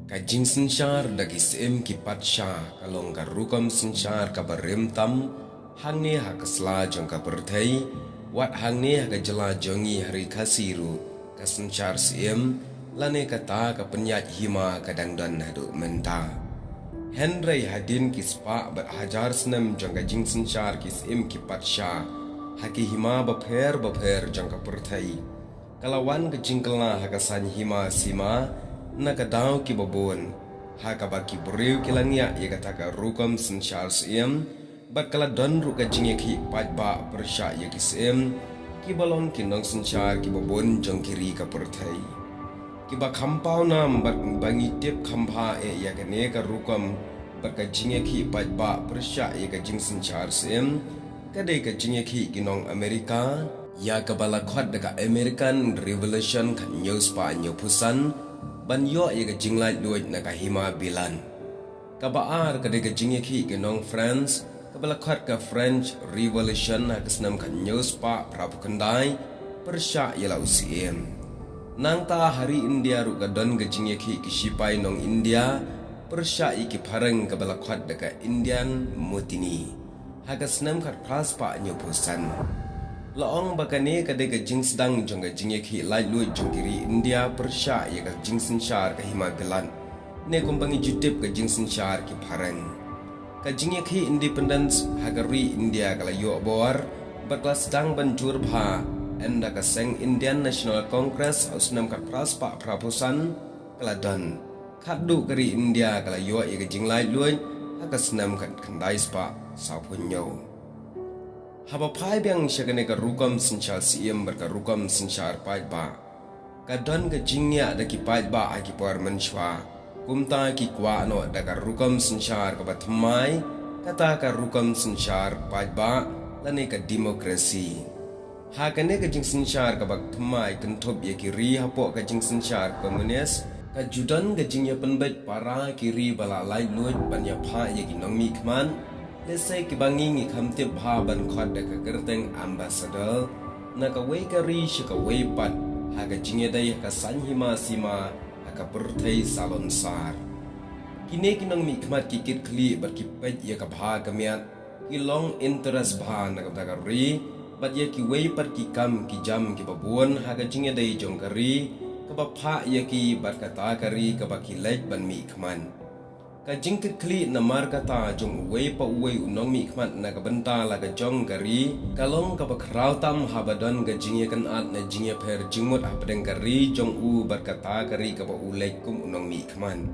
Kajing sensyar dagi seem kipat syah kalong karukam sensyar kabarim tam hang ni ha kasla jong kaperthai wat hang ni ha kajela jongi hari kasiru kasensyar seem lane kata kapenyat hima kadangdan hadu menta Henry hadin kispa bat hajar senam jong kajing sensyar kis seem kipat syah haki hima bapher jong kaperthai kalawan kajing kelna ha kasan hima sima nakadaw ki babon hakabaki buriu kilangya yakataka rukam sensyar siem bat kala don ruka jinge ki pajba persya yakisem ki balon kinong sensyar ki babon jong kiri ka perthai ki ba khampau nam bat bangi tip khampa yakane ka rukam bat ka jinge ki pajba persya yakajing sensyar siem kadai ka jinge ki kinong Amerika ya kabala khwat daga American Revolution kan news pa nyopusan banyo ye ga jinglai luit na kahima bilan kabaar ka de ga jingye ki ke nong France kabala khat ka French Revolution na kasnam kan news pa propagandai persya yela usiem nang ta hari India ru ga don ga jingye ki sipai nong India persya iki pareng kabala khat daga Indian mutini hagasnam khat pras pa nyopusan Laong bakane kadega jing sedang jongga jingye ki lai lui jongkiri India persya ya ka jing sensyar ka himagalan ne kumbangi jutip ka jing sensyar ki parang ka jingye ki independence hagari India kala yo bor bakla sedang banjur bha enda ka seng Indian National Congress ausnam ka praspa prapusan kala dan khadu kari India kala yo ya ka jing lai lui hagasnam kan kandai spa sapunyo Haba pai biang syagane ka rukam sensyar siem berka rukam sensyar pait ba. Kadon ka jingnya da ki pait ba aki por menshwa. Kumta ki kwa no da ka rukam sensyar ka batmai kata ka rukam sensyar pait ba lane ka demokrasi. Hakane ka jing sensyar ka batmai kentop ye kiri hapo ka jing sensyar komunis ka judan ka jingnya penbet para kiri bala lai luit banya pha ye ki nongmi khman Lesai kibangi ngi khamtip bha ban khot da ka gerteng ambassador na ka wei ka ri shi ka wei pat ha ka jingye dai ka san hima sima ha ka perthai salon sar kine kinong mi khmat ki kit khli bat ki pet ye ka bha ka miat ki long interest bha na ka da ka ri bat ye ki wei pat ki kam ki jam ki babon ha ka jingye dai jong ka ri ka ba pha ye ki bat ka ta ka ri ka ba ki lek ban mi khman ka jingkit kli na markata jong wei pa wei unong mi khmat na ka benta la ka jong gari kalong ka bakrau tam habadon ga jingye kan at na jingye pher jingmut habdeng gari jong u barkata gari ka ba ulek kum unong mi khman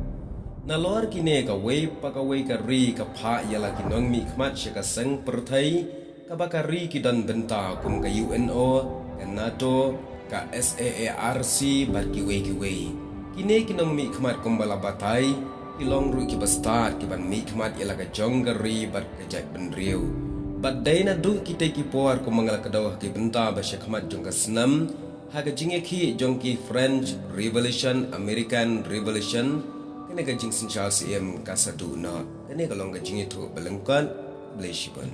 na lor kine ka wei pa ka wei gari ka pha yala kinong mi khmat she ka seng perthai ka ba gari ki don benta kum ka UNO ka NATO ka SAARC bar ki wei kine kinong mi khmat kum bala batai Ilong ru ki bastar ki ban mikmat ila ka jonggari bat ka jai ban riu bat dai na du ki te ki por ko mangal ka daw ki benta ba shakmat jong ka snam ha ka jinge ki jong ki French Revolution American Revolution kene ka jing sin Charles em ka sadu na kene ka long ka jinge tu balengkan bleshiban